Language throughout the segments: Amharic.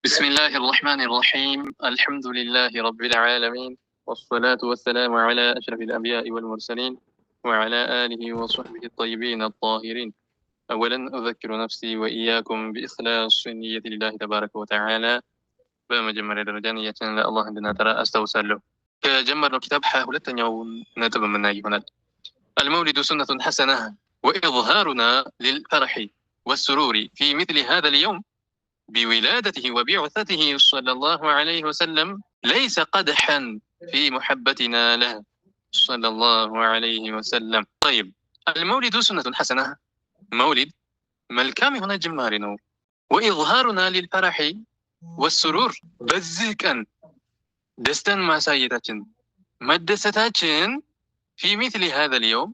بسم الله الرحمن الرحيم. الحمد لله رب العالمين، والصلاة والسلام على أشرف الأنبياء والمرسلين وعلى آله وصحبه الطيبين الطاهرين. أولا أذكر نفسي وإياكم بإخلاص النية لله تبارك وتعالى. بمجمع درجانية لا الله عندنا ترى أستوصل له كجمر الكتاب حاولتني نتب منا هنا. المولد سنة حسنة وإظهارنا للفرح والسرور في مثل هذا اليوم بولادته وبعثته صلى الله عليه وسلم ليس قدحا في محبتنا له صلى الله عليه وسلم. طيب، المولد سنة حسنة، مولد መልካም የሆነ ጅማሬ ነው። وإظهارنا للفرح والسرور በዚህ ቀን ደስታን ማሳየታችን መደሰታችን في مثل هذا اليوم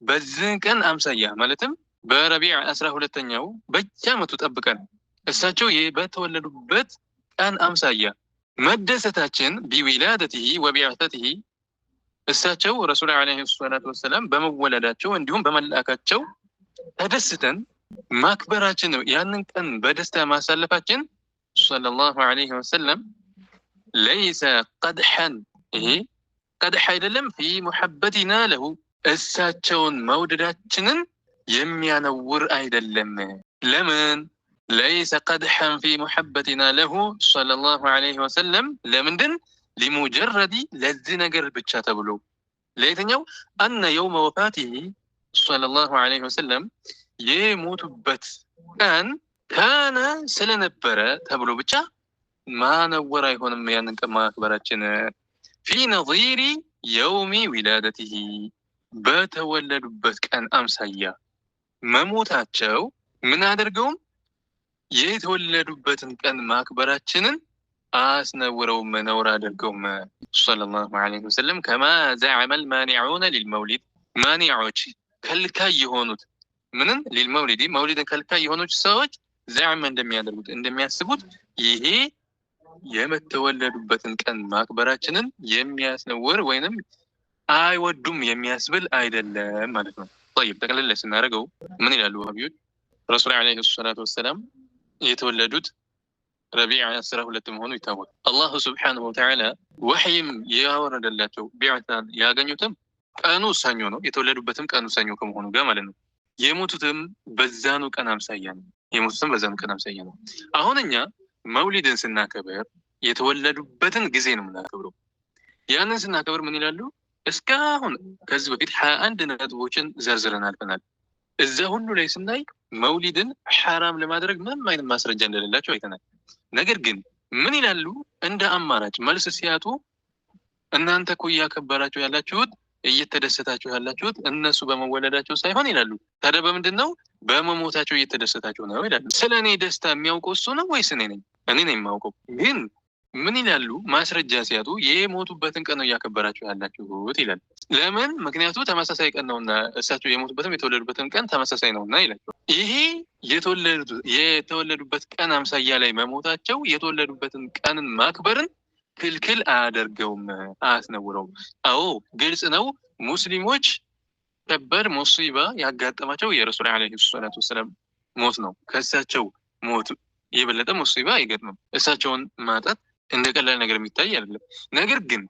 በዚህ ቀን አምሳያ ማለትም በረቢዕ 12ኛው በየዓመቱ ጠብቀን እሳቸው በተወለዱበት ቀን አምሳያ መደሰታችን ቢዊላደቲሂ ወቢዕተቲሂ እሳቸው ረሱል ዓለይሂ ሰላቱ ወሰላም በመወለዳቸው እንዲሁም በመላካቸው ተደስተን ማክበራችን ነው። ያንን ቀን በደስታ ማሳለፋችን ሰለላሁ ዐለይሂ ወሰለም ለይሰ ቀድሐን፣ ይሄ ቀድሕ አይደለም፣ ፊ ሙሐበቲና ለሁ እሳቸውን መውደዳችንን የሚያነውር አይደለም። ለምን ليس قدحا في محبتنا له صلى الله عليه وسلم لمندن لمجرد لزنجر بتشاتبلو ليتنيو أن يوم وفاته صلى الله عليه وسلم يموت بت كان سلنبرة تبلو بتشا ما نورا يكون ميانك ما أكبرتنا في نظير يوم ولادته بتولد بت كان أمسيا مموتاتشو من هذا القوم የተወለዱበትን ቀን ማክበራችንን አስነውረው መነውር አድርገውም ሰለላሁ ዐለይሂ ወሰለም ከማ ዘዐመ አልማኒዑነ ሊልመውሊድ ማኒዖች ከልካይ የሆኑት ምንን ሊልመውሊድ መውሊድን ከልካይ የሆኑት ሰዎች ዘዐመ እንደሚያደርጉት እንደሚያስቡት ይሄ የመተወለዱበትን ቀን ማክበራችንን የሚያስነውር ወይንም አይወዱም የሚያስብል አይደለም ማለት ነው። طيب ተቀለለ ስናደርገው ምን ይላሉ ወሃቢዎች? ረሱል ዐለይሂ ሰላቱ ወሰላም የተወለዱት ረቢዕ 12 መሆኑ ይታወቃል። አላህ ሱብሓነሁ ወተዓላ ወህይም ያወረደላቸው ቢዕታን ያገኙትም ቀኑ ሰኞ ነው። የተወለዱበትም ቀኑ ሰኞ ከመሆኑ ጋር ማለት ነው። የሞቱትም በዛኑ ቀን አምሳያ ነው። አሁን እኛ መውሊድን ስናከብር የተወለዱበትን ጊዜ ነው የምናከብረው። ያንን ስናከብር ምን ይላሉ? እስካሁን ከዚህ በፊት 21 ነጥቦችን ዘርዝረን አልፈናል። እዛ ሁሉ ላይ ስናይ መውሊድን ሐራም ለማድረግ ምንም አይነት ማስረጃ እንደሌላቸው አይተናል። ነገር ግን ምን ይላሉ? እንደ አማራጭ መልስ ሲያጡ እናንተ እኮ እያከበራችሁ ያላችሁት እየተደሰታችሁ ያላችሁት እነሱ በመወለዳቸው ሳይሆን ይላሉ። ታዲያ በምንድን ነው? በመሞታቸው እየተደሰታችሁ ነው ይላሉ። ስለ እኔ ደስታ የሚያውቀው እሱ ነው ወይስ እኔ ነኝ? እኔ ነኝ የማውቀው። ግን ምን ይላሉ? ማስረጃ ሲያጡ የሞቱበትን ቀን ነው እያከበራችሁ ያላችሁት ይላሉ። ለምን? ምክንያቱ ተመሳሳይ ቀን ነውና፣ እሳቸው የሞቱበትም የተወለዱበትን ቀን ተመሳሳይ ነውና ይላቸው። ይሄ የተወለዱበት ቀን አምሳያ ላይ መሞታቸው የተወለዱበትን ቀንን ማክበርን ክልክል አያደርገውም፣ አያስነውረውም። አዎ ግልጽ ነው። ሙስሊሞች ከባድ ሙሲባ ያጋጠማቸው የረሱል ዓለይሂ ሰላቱ ወሰላም ሞት ነው። ከእሳቸው ሞት የበለጠ ሙሲባ አይገጥምም። እሳቸውን ማጣት እንደ ቀላል ነገር የሚታይ አይደለም። ነገር ግን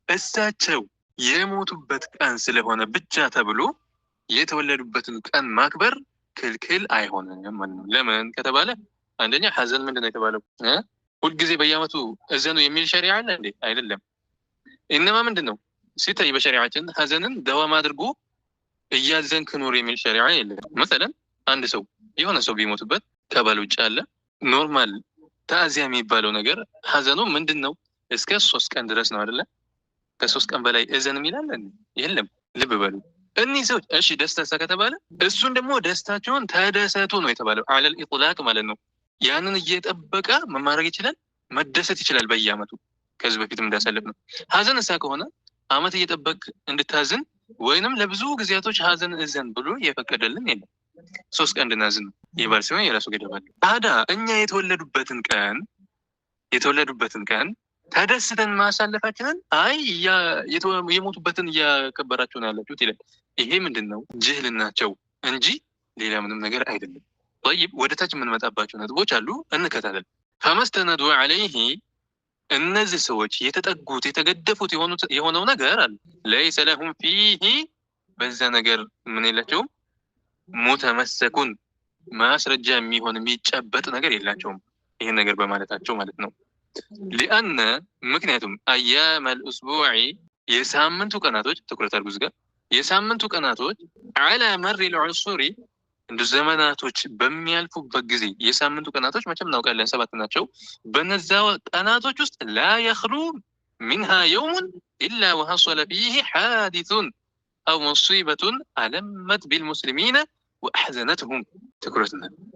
እሳቸው የሞቱበት ቀን ስለሆነ ብቻ ተብሎ የተወለዱበትን ቀን ማክበር ክልክል አይሆንም ማለት ነው። ለምን ከተባለ አንደኛ ሐዘን ምንድነው የተባለው? ሁልጊዜ በየዓመቱ እዘኑ የሚል ሸሪዓ አለ እንዴ? አይደለም። እነማ ምንድነው ሲታይ በሸሪዓችን ሐዘንን ደዋም አድርጎ እያዘንክ ኑር የሚል ሸሪዓ የለም። መሰለን አንድ ሰው የሆነ ሰው ቢሞትበት ከባል ውጭ አለ ኖርማል ታዚያ የሚባለው ነገር ሐዘኑ ምንድነው? እስከ 3 ቀን ድረስ ነው አይደለ? ከ3 ቀን በላይ እዘን የሚላል የለም። ልብ በሉ እኒህ ሰዎች እሺ ደስታ ከተባለ እሱን ደግሞ ደስታቸውን ተደሰቱ ነው የተባለው አለል ኢጥላቅ ማለት ነው። ያንን እየጠበቀ መማረግ ይችላል፣ መደሰት ይችላል በየዓመቱ። ከዚህ በፊትም እንዳሳለፍ ነው። ሐዘን እሳ ከሆነ ዓመት እየጠበቅ እንድታዝን ወይንም ለብዙ ጊዜያቶች ሐዘን እዘን ብሎ የፈቀደልን የለም። 3 ቀን እንድናዝን ነው ይባል ሲሆን የራሱ ገደብ አለ። ታዲያ እኛ የተወለዱበትን ቀን ተደስተን ማሳለፋችንን አይ የሞቱበትን እያከበራችሁ ነው ያላችሁት ይላል። ይሄ ምንድነው? ጅህልናቸው እንጂ ሌላ ምንም ነገር አይደለም። طيب ወደ ታች የምንመጣባቸው ነጥቦች አሉ፣ እንከታተል። ፈመስተነዱ ዐለይሂ እነዚህ ሰዎች የተጠጉት የተገደፉት የሆነው ነገር አለ ለይሰ ለሁም ፊሂ በዛ ነገር ምን የላቸውም ሙተመሰኩን ማስረጃ የሚሆን የሚጨበጥ ነገር የላቸውም ይህን ነገር በማለታቸው ማለት ነው። ሊአነ ምክንያቱም አያመል ኡስቡዕ የሳምንቱ ቀናቶች ትኩረት አድርጉ እዚህ ጋር የሳምንቱ ቀናቶች ዐላ መሪል ዑሱሪ እንደ ዘመናቶች በሚያልፉበት ጊዜ የሳምንቱ ቀናቶች መቼም እናውቃለን 7 ናቸው። በነዛ ቀናቶች ውስጥ ላ የኽሉ ሚንሃ የውሙን ኢላ ወሐሰለ ፊህ ሐዲሱን አው ሙሲበቱን አለመት ቢልሙስሊሚነ ወአሕዘነትሁም። ትኩረት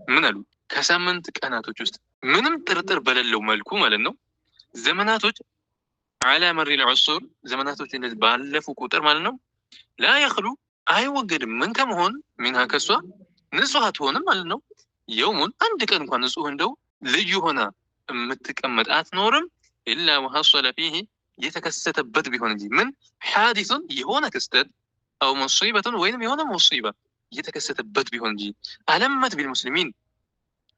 ምን አሉ? ከሳምንት ቀናቶች ውስጥ ምንም ጥርጥር በሌለው መልኩ ማለት ነው ዘመናቶች ዐላ መሪል ዑሱር ዘመናቶች እንደዚህ ባለፉ ቁጥር ማለት ነው ላ የኽሉ አይወገድም ምን ከመሆን ሚንሃ ከሷ ንጹህ አትሆንም ማለት ነው። የውሙን አንድ ቀን እንኳን ንጹህ እንደው ልዩ ሆና የምትቀመጥ አትኖርም ኢላ ወሐሰለ ፊህ የተከሰተበት ቢሆን እንጂ ምን ሐዲሱን የሆነ ክስተት አው ሙሲበቱን ወይንም የሆነ ሙሲባ የተከሰተበት ቢሆን እንጂ አለመት ቢልሙስሊሚን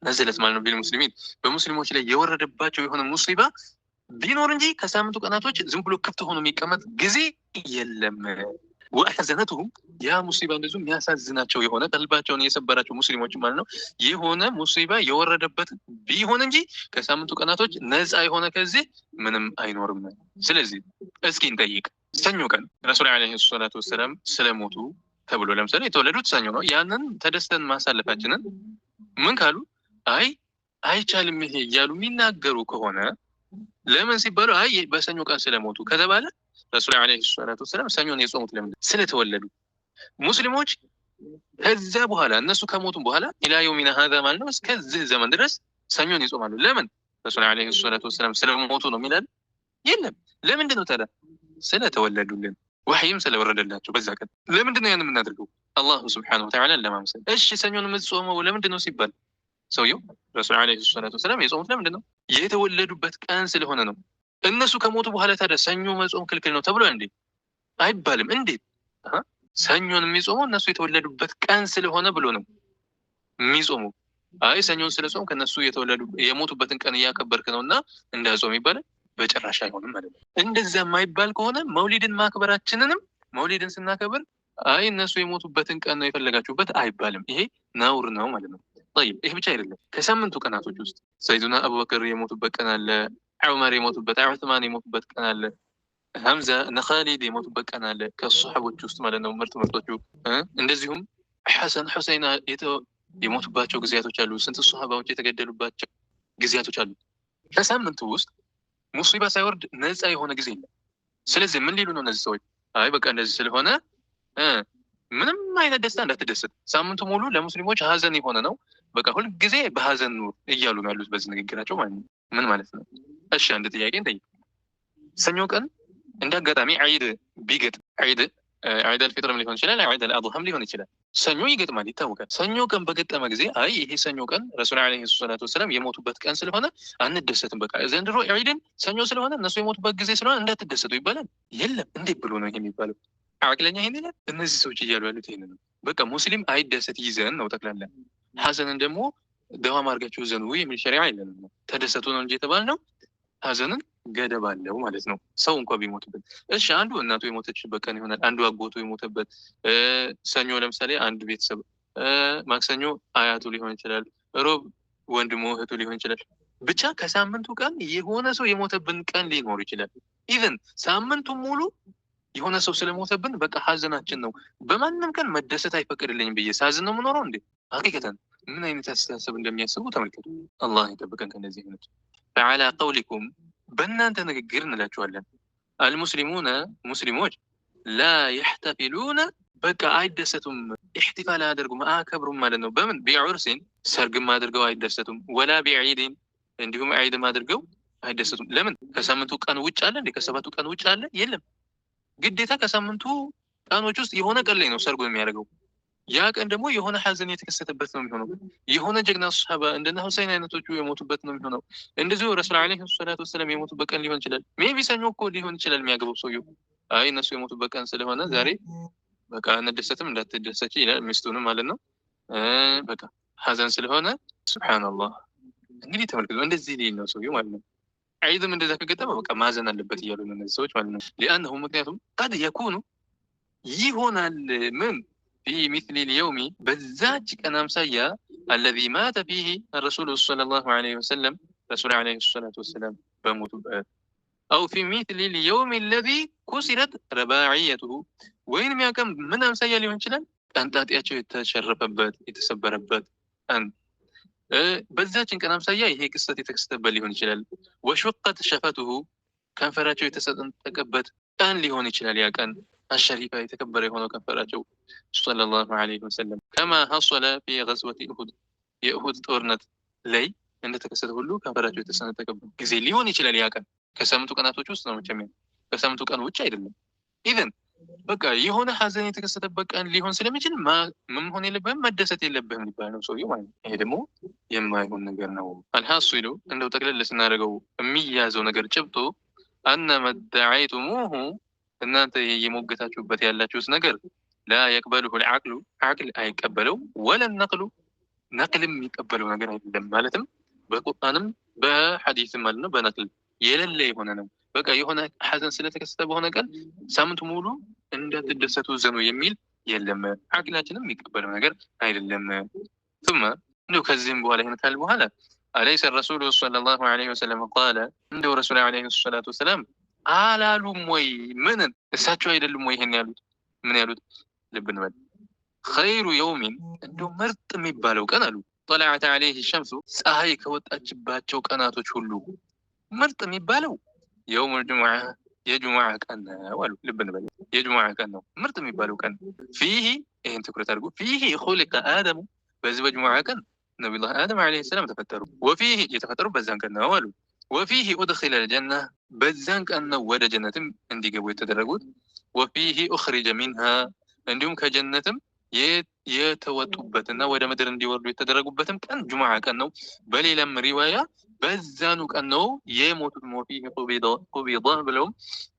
ነዘለት ማለት ነው ቢልሙስሊሚን በሙስሊሞች ላይ የወረደባቸው የሆነ ሙሲባ ቢኖር እንጂ ከሳምንቱ ቀናቶች ዝም ብሎ ክፍት ሆኖ የሚቀመጥ ጊዜ የለም። ወአሕዘነትሁም ያ ሙሲባ እንደዚሁ የሚያሳዝናቸው የሆነ ቀልባቸውን የሰበራቸው ሙስሊሞች ማለት ነው የሆነ ሙሲባ የወረደበት ቢሆን እንጂ ከሳምንቱ ቀናቶች ነፃ የሆነ ከዚህ ምንም አይኖርም። ስለዚህ እስኪ እንጠይቅ ሰኞ ቀን ረሱል ዓለይሂ ሰላቱ ወሰላም ስለሞቱ ተብሎ ለምሳሌ የተወለዱት ሰኞ ነው። ያንን ተደስተን ማሳለፋችንን ምን ካሉ አይ አይቻልም ይሄ እያሉ የሚናገሩ ከሆነ ለምን ሲባሉ አይ በሰኞ ቀን ስለሞቱ ከተባለ ረሱል ዓለይሂ ሰላቱ ወሰላም ሰኞን የጾሙት ለምን? ስለተወለዱ። ሙስሊሞች ከዛ በኋላ እነሱ ከሞቱም በኋላ ኢላ የውሚና ሀዛ ማለት ነው እስከዚህ ዘመን ድረስ ሰኞን ይጾማሉ። ለምን? ረሱል ዓለይሂ ሰላቱ ወሰላም ስለሞቱ ነው የሚላል? የለም። ለምንድን ነው ታዲያ? ስለተወለዱልን ወህይም ስለወረደላቸው በዛ ቀን። ለምንድን ነው ያን የምናደርገው? አላሁ ሱብሓነሁ ወተዓላ ለማምሰል። እሺ ሰኞን የምትጾመው ለምንድን ነው ሲባል ሰውየው ረሱል ዓለይሂ ሰላቱ ወሰላም የጾሙት ለምንድን ነው? የተወለዱበት ቀን ስለሆነ ነው። እነሱ ከሞቱ በኋላ ታዲያ ሰኞ መጾም ክልክል ነው ተብሎ እንዴ? አይባልም። እንዴት? ሰኞን የሚጾመው እነሱ የተወለዱበት ቀን ስለሆነ ብሎ ነው የሚጾመው። አይ ሰኞን ስለጾም ከነሱ የሞቱበትን ቀን እያከበርክ ነውና እንዳጾም ይባላል? በጭራሽ አይሆንም ማለት ነው። እንደዛ የማይባል ከሆነ መውሊድን ማክበራችንንም መውሊድን ስናከብር አይ እነሱ የሞቱበትን ቀን ነው የፈለጋችሁበት አይባልም። ይሄ ነውር ነው ማለት ነው። طيب ይሄ ብቻ አይደለም። ከሳምንቱ ቀናቶች ውስጥ ሰይዱና አቡበክር የሞቱበት ቀን አለ። ዑመር የሞቱበት፣ ዑስማን የሞቱበት ቀን አለ። ሐምዛ እነ ኻሊድ የሞቱበት ቀን አለ ከሱሐቦች ውስጥ ማለት ነው ምርጦቹ። እንደዚሁም ሐሰን ሁሰይን የሞቱባቸው ጊዜያቶች አሉ። ስንት ሱሐባዎች የተገደሉባቸው ጊዜያቶች አሉ። ከሳምንቱ ውስጥ ሙሲባ ሳይወርድ ነፃ የሆነ ጊዜ የለም። ስለዚህ ምን ሊሉ ነው እነዚህ ሰዎች? አይ በቃ እንደዚህ ስለሆነ ምንም አይነት ደስታ እንዳትደሰት፣ ሳምንቱ ሙሉ ለሙስሊሞች ሀዘን የሆነ ነው፣ በቃ ሁልጊዜ በሀዘን ኑር እያሉ ነው ያሉት በዚህ ንግግራቸው ማለት ነው። ምን ማለት ነው? እሺ አንድ ጥያቄ እንጠይቅ። ሰኞ ቀን እንደ አጋጣሚ ዒድ ቢገጥም ዒድ አልፊጥርም ሊሆን ይችላል፣ ዒድ አልአድሃም ሊሆን ይችላል። ሰኞ ይገጥማል ይታወቃል። ሰኞ ቀን በገጠመ ጊዜ አይ ይሄ ሰኞ ቀን ረሱል ዓለይሂ ሰላቱ ወሰላም የሞቱበት ቀን ስለሆነ አንደሰትም፣ በቃ ዘንድሮ ዒድን ሰኞ ስለሆነ እነሱ የሞቱበት ጊዜ ስለሆነ እንዳትደሰቱ ይባላል? የለም። እንዴት ብሎ ነው ይሄ የሚባለው? አቅለኛ ይሄን ይላል። እነዚህ ሰዎች እያሉ ያሉት ይሄን ነው። በቃ ሙስሊም አይደሰት ይዘን ነው ጠቅላላ። ሐዘንን ደግሞ ደዋም አድርጋችሁ ዘኑ የሚል ሸሪዓ የለንም። ተደሰቱ ነው እንጂ የተባልነው ሐዘንን ገደብ አለው ማለት ነው። ሰው እንኳን ቢሞትበት እሺ፣ አንዱ እናቱ የሞተችበት ቀን ይሆናል፣ አንዱ አጎቱ የሞተበት። ሰኞ ለምሳሌ አንድ ቤተሰብ፣ ማክሰኞ አያቱ ሊሆን ይችላል፣ ሮብ ወንድሙ እህቱ ሊሆን ይችላል። ብቻ ከሳምንቱ ቀን የሆነ ሰው የሞተብን ቀን ሊኖር ይችላል። ኢቭን ሳምንቱ ሙሉ የሆነ ሰው ስለሞተብን በቃ ሐዘናችን ነው። በማንም ቀን መደሰት አይፈቀድልኝም ብዬ ሳዝን ነው የምኖረው እንዴ? ሐቂቀተን ምን አይነት አስተሳሰብ እንደሚያስቡ ተመልከቱ። አላህ ይጠብቀን ከነዚህ አይነት። ፈዐላ ቀውሊኩም በእናንተ ንግግር እንላችኋለን። አልሙስሊሙነ ሙስሊሞች ላ የሕተፊሉነ በቃ አይደሰቱም፣ ኢሕቲፋል አያደርጉም፣ አያከብሩም ማለት ነው። በምን ቢዑርሲን ሰርግም አድርገው አይደሰቱም፣ ወላ ቢዒድን እንዲሁም ዒድም አድርገው አይደሰቱም። ለምን? ከሳምንቱ ቀን ውጭ አለ እንዴ? ከሰባቱ ቀን ውጭ አለ? የለም። ግዴታ ከሳምንቱ ቀኖች ውስጥ የሆነ ቀን ላይ ነው ሰርጉ የሚያደርገው። ያ ቀን ደግሞ የሆነ ሐዘን የተከሰተበት ነው የሚሆነው። የሆነ ጀግና ሱሐባ እንደነ ሁሰይን አይነቶቹ የሞቱበት ነው የሚሆነው። እንደዚሁ ረሱል ዓለይሂ ሰላቱ ወሰላም የሞቱበት ቀን ሊሆን ይችላል። ሜቢ ሰኞ እኮ ሊሆን ይችላል የሚያገባው ሰውየው። አይ እነሱ የሞቱበት ቀን ስለሆነ ዛሬ በቃ እንደሰትም እንዳትደሰች ይላል ሚስቱንም ማለት ነው። በቃ ሐዘን ስለሆነ ሱብሃንአላህ እንግዲህ ተመልከቱ እንደዚህ ሊል ነው ሰውየው ማለት ነው። ዒድም እንደዛ ከገጠመ በቃ ማዘን አለበት እያሉ ነው እነዚህ ሰዎች ማለት ነው። ሊአንሁ ምክንያቱም ቀድ የኩኑ ይሆናል ምን ፊ ሚስሊ ልየውሚ በዛች ቀን አምሳያ አለዚ ማተ ፊህ ረሱሉ ሰለላሁ ዐለይሂ ወሰለም ረሱል ዐለይሂ ሰላቱ ወሰላም በሞቱበት አው ፊ ሚስሊ ልየውሚ አለዚ ኩሲረት ረባዕየቱሁ ወይንም ያ ቀን ምን አምሳያ ሊሆን ይችላል? ቀንጣጤያቸው የተሸረፈበት የተሰበረበት ቀን በዛችን ቀን አምሳያ ይሄ ክስተት የተከሰተበት ሊሆን ይችላል። ወሹቀት ሸፈቱሁ ከንፈራቸው የተሰነጠቀበት ቀን ሊሆን ይችላል። ያ ቀን አሸሪፋ የተከበረ የሆነው ከንፈራቸው ሰለላሁ ዐለይሂ ወሰለም ከማ ሐሰለ ፊ ገዝወቲ ኡሁድ የኡሁድ ጦርነት ላይ እንደተከሰተ ሁሉ ከንፈራቸው የተሰነጠቀበት ጊዜ ሊሆን ይችላል። ያ ቀን ከሳምንቱ ቀናቶች ውስጥ ነው መቼም ከሳምንቱ ቀን ውጭ አይደለም። ኢዘን በቃ የሆነ ሐዘን የተከሰተበት ቀን ሊሆን ስለሚችል ምን መሆን የለብህም መደሰት የለብህም ሊባል ነው ሰውየው ማለት ነው። ይሄ ደግሞ የማይሆን ነገር ነው። አልሐሲሉ እንደው ጠቅለል ስናደርገው የሚያዘው ነገር ጭብጡ አነ መደዓይቱሙሁ እናንተ የሞገታችሁበት ያላችሁት ነገር ላ የቅበሉሁ ልዓቅሉ ዓቅል አይቀበለው ወለን ነቅሉ ነቅልም የሚቀበለው ነገር አይደለም። ማለትም በቁርአንም በሐዲስም ማለት ነው በነቅል የሌለ የሆነ ነው። በቃ የሆነ ሐዘን ስለተከሰተ በሆነ ቀን ሳምንቱ ሙሉ እንዳትደሰቱ ዘኑ የሚል የለም። ዓቅላችንም የሚቀበለው ነገር አይደለም። ثم እንደው ከዚህም በኋላ ይሄን ካል በኋላ አለይሰ ረሱሉ ሰለላሁ ዐለይሂ ወሰለም ቃለ እንደው ረሱል ዐለይሂ ሰላቱ ወሰላም አላሉም ወይ? ምን እሳቸው አይደሉም ወይ ይሄን ያሉት? ምን ያሉት? ልብ እንበል። ኸይሩ የውሚን እንደው ምርጥ የሚባለው ቀን አሉ ጠለዐት ዐለይሂ ሸምሱ ፀሐይ ከወጣችባቸው ቀናቶች ሁሉ ምርጥ የሚባለው የውሙል ጁሙዓ የጁሙዓ ቀን ነው አሉ። ልብ እንበል። የጁሙዓ ቀን ነው ምርጥ የሚባለው ቀን። ፊሂ ይሄን ትኩረት አድርጉ። ፊሂ ኹሊቀ አደሙ በዚህ በጁሙዓ ቀን ነቢዩላህ አደም ዐለይሂ ሰላም ተፈጠሩ። ወፊሂ የተፈጠሩ በዛን ቀን ነው አሉ። ወፊሂ ኡድኺለ ልጀና በዛን ቀን ነው ወደ ጀነትም እንዲገቡ የተደረጉት። ወፊሂ ኡኽሪጀ ሚንሃ እንዲሁም ከጀነትም የተወጡበትና ወደ ምድር እንዲወርዱ የተደረጉበትም ቀን ጁሙዓ ቀን ነው። በሌላም ሪዋያ በዛኑ ቀን ነው የሞቱት። ወፊሂ ቁቢዳ ብለውም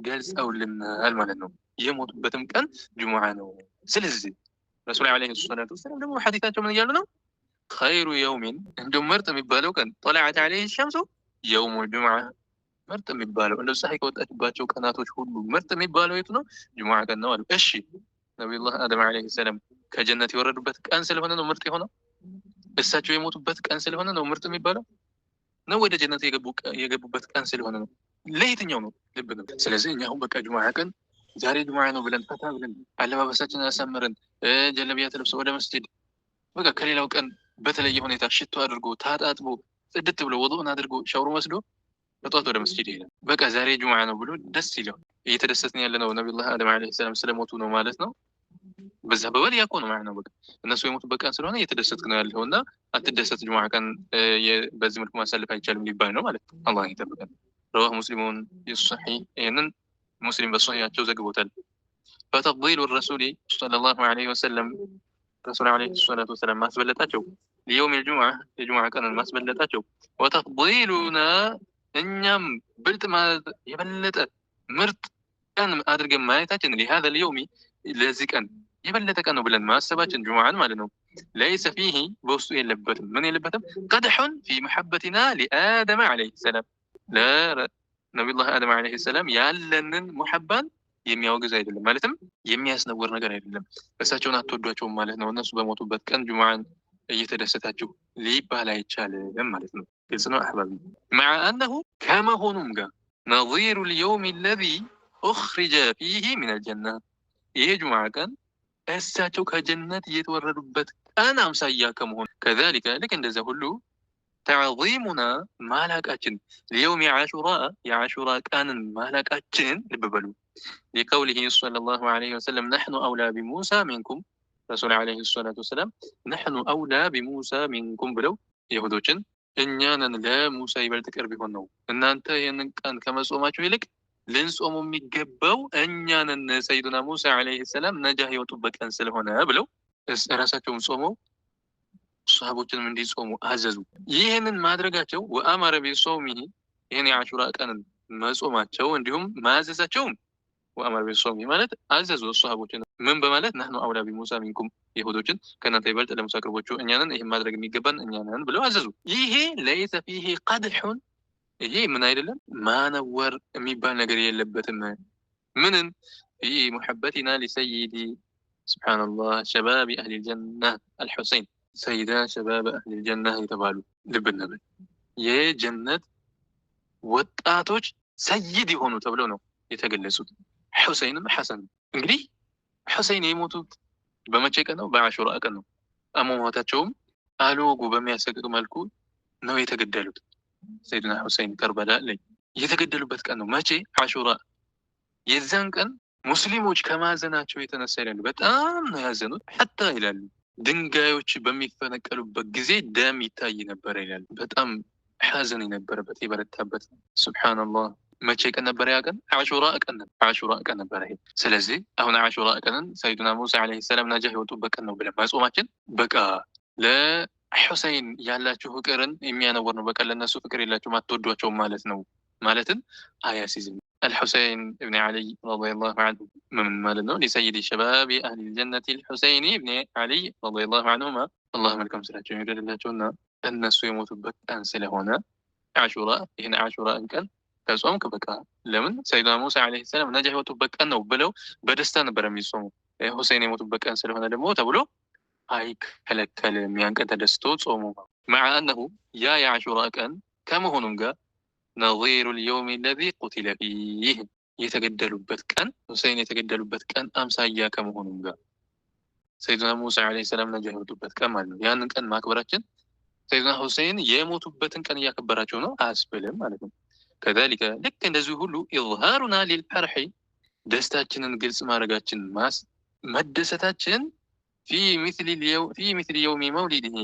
ገልጸውልናል ማለት ነው። የሞቱበትም ቀን ጁሙዓ ነው። ስለዚህ ረሱል ዐለይሂ ሰላቱ ወሰላም ደግሞ ሐዲታቸው ምን እያሉ ነው? ኸይሩ የውሚን እንደው ምርጥ የሚባለው ቀን ጠለዐት ዐለይሂ ሸምሱ የውሙል ጁሙዓ ምርጥ የሚባለው እንደው ፀሐይ ከወጣችባቸው ቀናቶች ሁሉ ምርጥ የሚባለው የቱ ነው? ጁሙዓ ቀን ነው አሉ። እሺ ነቢዩላህ አደም ዐለይሂ ሰላም ከጀነት የወረዱበት ቀን ስለሆነ ነው ምርጥ የሆነው? እሳቸው የሞቱበት ቀን ስለሆነ ነው ምርጥ የሚባለው ነው? ወደ ጀነት የገቡበት ቀን ስለሆነ ነው? ለየትኛው ነው? ልብ ነው። ስለዚህ እኛ አሁን በቃ ጁሙዓ ቀን ዛሬ ጁሙዓ ነው ብለን ፈታ ብለን አለባበሳችንን አሳምረን ጀለቢያ ተለብሶ ወደ መስጂድ በቃ ከሌላው ቀን በተለየ ሁኔታ ሽቶ አድርጎ ታጣጥቦ ጽድት ብሎ ወዱእን አድርጎ ሻውር ወስዶ በጧት ወደ መስጂድ ይሄዳል። በቃ ዛሬ ጁሙዓ ነው ብሎ ደስ ይለው እየተደሰትን ያለ ነው ነቢዩላህ አደም ዐለይሂ ሰላም ስለሞቱ ነው ማለት ነው። በዛ በበል ያኮ ነው ማለት ነው። በቃ እነሱ የሞቱበት ቀን ስለሆነ እየተደሰትክ ነው ያለው እና አትደሰት ጁሙዓ ቀን በዚህ መልኩ ማሳለፍ አይቻልም ሊባል ነው ማለት ነው። አላህ ይጠብቀን። ረዋህ ሙስሊሙን ቢሶሒህ ይህንን ሙስሊም በሶሒሃቸው ዘግቦታል። ፈተፍዲሉ ረሱሊ ሰለላሁ ዐለይሂ ወሰለም ረሱል ዐለይሂ ሰላቱ ወሰላም ማስበለጣቸው ሊየውም የጁሙዓ የጁሙዓ ቀንን ማስበለጣቸው ወተፍዲሉና እኛም ብልጥ ማለት የበለጠ ምርጥ ቀን አድርገን ማየታችን ሊሃዘ ልየውሚ ለዚህ ቀን የበለጠ ቀን ነው ብለን ማሰባችን ጁሙዓን ማለት ነው። ለይሰ ፊሂ በውስጡ የለበትም ምን የለበትም ቀድሑን ፊ መሐበቲና ሊአደም ዐለይሂ ሰላም ለነቢዩላህ አደም ዐለይሂ ሰላም ያለንን ሙሐባን የሚያወግዝ አይደለም። ማለትም የሚያስነውር ነገር አይደለም። እሳቸውን አትወዷቸውም ማለት ነው። እነሱ በሞቱበት ቀን ጁሙዓን እየተደሰታችሁ ሊባል አይቻልም ማለት ነው። ግልጽ ነው አህባቢ። መዓ አነሁ ከመሆኑም ጋር ነዚሩ ልየውም ለዚ ኡኽሪጀ ፊሂ ሚን አልጀና ይሄ ጁሙዓ ቀን እሳቸው ከጀነት የተወረዱበት ቀን አምሳያ ከመሆኑ ከዛሊከ ልክ እንደዚያ ሁሉ ተዕዚሙና ማላቃችን ሊየውም የዓሹራ ቀንን ማላቃችን ልብ በሉ ሊቀውሊሂ ሰለላሁ ዐለይሂ ወሰለም ነሕኑ አውላ ቢሙሳ ሚንኩም ረሱል ዐለይሂ ሰላቱ ወሰላም ነሕኑ አውላ ቢሙሳ ሚንኩም ብለው ይሁዶችን እኛንን ለሙሳ ይበልጥ ቅርብ ቢሆን ነው እናንተ ይህንን ቀን ከመጾማችሁ ይልቅ ልንጾሙ የሚገባው እኛንን ሰይዱና ሙሳ ዐለይሂ ሰላም ነጃህ የወጡበት ቀን ስለሆነ ብለው ራሳቸውም ጾመው ሰሃቦችንም እንዲጾሙ አዘዙ። ይህንን ማድረጋቸው ወአመረ ቢሶሚሂ ይህን የዓሹራ ቀንን መጾማቸው እንዲሁም ማዘዛቸውም ወአመረ ቢሶሚሂ ማለት አዘዙ ሰሃቦችን ምን በማለት نحن أولى بموسى منكم ይሁዶችን ከእናንተ ይበልጥ ለሙሳ ቅርቦቹ እኛ ነን፣ ይሄን ማድረግ የሚገባን እኛ ነን ብለው አዘዙ። ይሄ ليس فيه قدح ይሄ ምን አይደለም ማነወር የሚባል ነገር የለበትም። ምንን في محبتنا لسيدي سبحان الله شباب أهل الجنة الحسين سيدا شباب أهل الجنة የተባሉ ልብ እንበል የጀነት ወጣቶች ሰይድ የሆኑ ተብለው ነው የተገለጹት። ሁሰይንም ሐሰን እንግዲህ ሁሰይን የሞቱት በመቼ ቀን ነው? በአሹራ ቀን ነው። አሟሟታቸውም አልወጉ በሚያሰቅቅ መልኩ ነው የተገደሉት። ሰይድና ሁሰይን ከርበላ ላይ የተገደሉበት ቀን ነው። መቼ? አሹራ። የዛን ቀን ሙስሊሞች ከማዘናቸው የተነሳ ይላሉ በጣም ነው ያዘኑት። ሐታ ይላሉ ድንጋዮች በሚፈነቀሉበት ጊዜ ደም ይታይ ነበር ይላሉ። በጣም ሐዘን የነበረበት የበረታበት። ሱብሃንአላህ። መቼ ቀን ነበር ያ ቀን? አሹራ ቀን ነበር። አሹራ ቀን ነበር ይሄ። ስለዚህ አሁን አሹራ ቀንን ሰይድና ሙሳ አለይሂ ሰላም ነጃህ የወጡበት ቀን ነው ብለን መጾማችን በቃ ለሁሰይን ያላችሁ ፍቅርን የሚያነወር ነው። በቃ ለነሱ ፍቅር የላችሁም አትወዷቸውም ማለት ነው ማለትን አያሲዝም። الحسين ابن علي رضي الله عنه من مالنا لسيد الشباب أهل الجنة الحسين ابن علي رضي الله عنهما اللهم لكم سلاة جميلة لله جنة الناس يموتوا بكأن سله هنا عاشوراء هنا عاشوراء كان كصوم كبكاء لمن سيدنا موسى عليه السلام نجح وتبكأن وبلو بدستان برمي صوم حسين يموت بكأن سله هنا لموت أبلو هاي كلام يعني كنت دستوت صومه مع أنه يا عاشوراء كان كم هنونجا نظير اليوم الذي قتل فيه የተገደሉበት ቀን ሁሰይን የተገደሉበት ቀን አምሳያ ከመሆኑም ጋር ሰይድና ሙሳ አለይሂ ሰላም ነጃህ የወጡበት ቀን ማለት ነው። ያንን ቀን ማክበራችን ሰይድና ሁሰይን የሞቱበትን ቀን እያከበራቸው ነው አያስብልም ማለት ነው። ከዛሊከ ልክ እንደዚህ ሁሉ ኢዝሃሩና ሊልፈርሒ ደስታችንን ግልጽ ማድረጋችን መደሰታችን ፊ ሚስሊ የውሚ መውሊድህ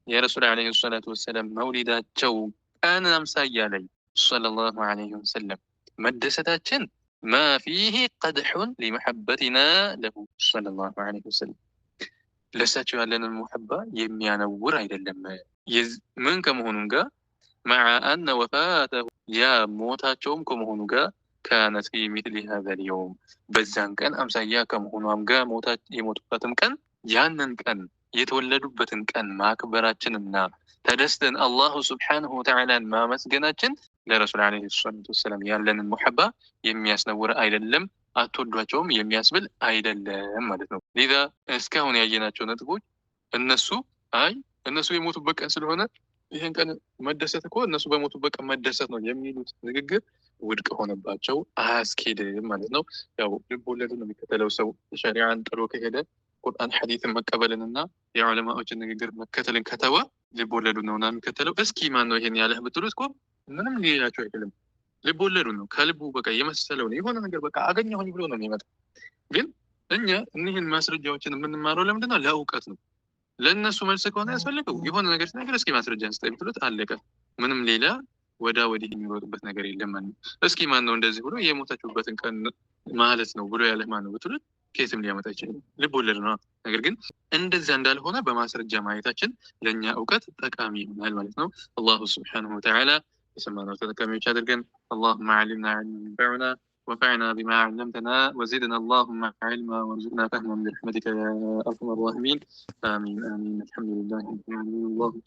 የረሱል አለይሂ ሰላቱ ወሰላም መውሊዳቸው ቀን አምሳያ ላይ ሰለላሁ ዐለይሂ ወሰለም መደሰታችን ማ ፊህ ቀድሑን ሊመሐበቲና ለሁ ሰለላሁ ዐለይሂ ወሰለም ለሳቸው ያለንን ሙሐባ የሚያነውር አይደለም። ምን ከመሆኑም ጋር መዓ አነ ወፋተሁ ያ ሞታቸውም ከመሆኑ ጋር ካነት ፊ ሚስሊ ሀዛል የውም በዛን ቀን አምሳያ ከመሆኗም ጋር የሞቱበትም ቀን ያንን ቀን የተወለዱበትን ቀን ማክበራችንና ተደስተን አላሁ ስብሓንሁ ወተዓላን ማመስገናችን ለረሱል ዓለይሂ ሰላቱ ወሰላም ያለንን ሙሐባ የሚያስነውር አይደለም፣ አትወዷቸውም የሚያስብል አይደለም ማለት ነው። ሊዛ እስካሁን ያየናቸው ነጥቦች እነሱ የሞቱበት ቀን ስለሆነ ይህን ቀን መደሰት እኮ እነሱ በሞቱበት ቀን መደሰት ነው የሚሉት ንግግር ውድቅ ሆነባቸው፣ አያስኬድም ማለት ነው። ያው ልብ ወለድን ነው የሚከተለው ሰው ሸሪዓን ጥሎ ከሄደ ቁርአን ሐዲስን መቀበልንና የዑለማዎችን ንግግር መከተልን ከተወ ልብ ወለዱ ነው የሚከተለው። እስኪ ማን ነው ይሄን ያለህ ብትሉት እኮ ምንም ሊላቸው አይችልም። ልብ ወለዱ ነው ከልቡ በቃ የመሰለው ነው የሆነ ነገር በቃ አገኘሁኝ ብሎ ነው የሚመጣው። ግን እኛ እኒህን ማስረጃዎችን የምንማረው ለምንድን ነው? ለእውቀት ነው። ለእነሱ መልስ ከሆነ ያስፈልገው የሆነ ነገር ሲናገር እስኪ ማስረጃ ስጠኝ ብትሉት አለቀ። ምንም ሌላ ወዳ ወዲህ የሚሮጥበት ነገር የለም ማለት ነው። እስኪ ማን ነው እንደዚህ ብሎ የሞታችሁበትን ቀን ማለት ነው ብሎ ያለህ ማን ነው ብትሉት ከየትም ሊያመጣ ይችላል። ልብ ወለድ ነው። ነገር ግን እንደዛ እንዳልሆነ በማስረጃ ማየታችን ለእኛ እውቀት ጠቃሚ ይሆናል ማለት ነው። አላሁ ስብሓነሁ ወተዓላ የሰማነው ተጠቃሚዎች አድርገን። اللهم علمنا علما ينفعنا وانفعنا بما علمتنا وزدنا اللهم علما وارزقنا فهما برحمتك يا ارحم الراحمين. امين امين. الحمد لله رب العالمين. اللهم